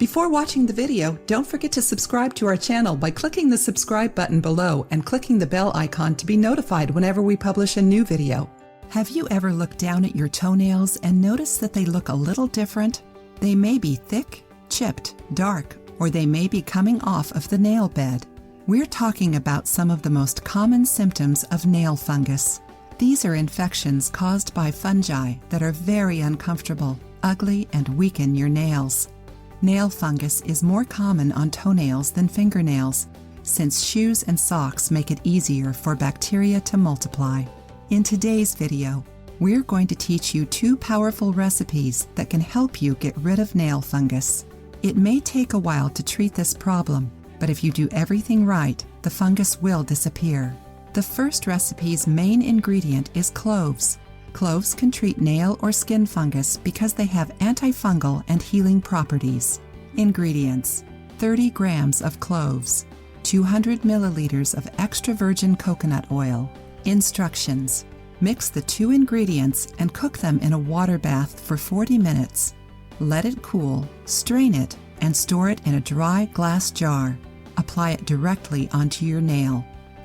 Before watching the video, don't forget to subscribe to our channel by clicking the subscribe button below and clicking the bell icon to be notified whenever we publish a new video. Have you ever looked down at your toenails and noticed that they look a little different? They may be thick, chipped, dark, or they may be coming off of the nail bed. We're talking about some of the most common symptoms of nail fungus. These are infections caused by fungi that are very uncomfortable, ugly, and weaken your nails. Nail fungus is more common on toenails than fingernails, since shoes and socks make it easier for bacteria to multiply. In today's video, we're going to teach you 2 powerful recipes that can help you get rid of nail fungus. It may take a while to treat this problem, but if you do everything right, the fungus will disappear. The first recipe's main ingredient is cloves. Cloves can treat nail or skin fungus because they have antifungal and healing properties. Ingredients: 30 grams of cloves, 200 milliliters of extra virgin coconut oil. Instructions: mix the 2 ingredients and cook them in a water bath for 40 minutes. Let it cool, strain it, and store it in a dry glass jar. Apply it directly onto your nail.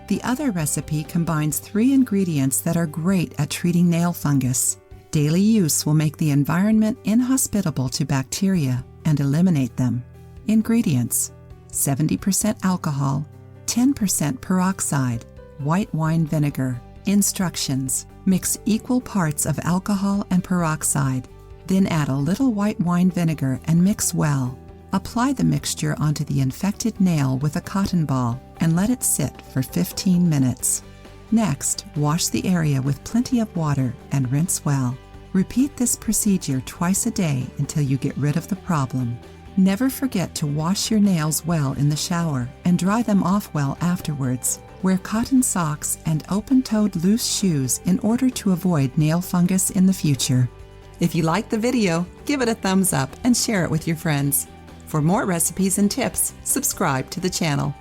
The other recipe combines 3 ingredients that are great at treating nail fungus. Daily use will make the environment inhospitable to bacteria and eliminate them. Ingredients: 70% alcohol, 10% peroxide, white wine vinegar. Instructions: mix equal parts of alcohol and peroxide. Then add a little white wine vinegar and mix well. Apply the mixture onto the infected nail with a cotton ball and let it sit for 15 minutes. Next, wash the area with plenty of water and rinse well. Repeat this procedure twice a day until you get rid of the problem. Never forget to wash your nails well in the shower and dry them off well afterwards. Wear cotton socks and open-toed loose shoes in order to avoid nail fungus in the future. If you liked the video, give it a thumbs up and share it with your friends. For more recipes and tips, subscribe to the channel.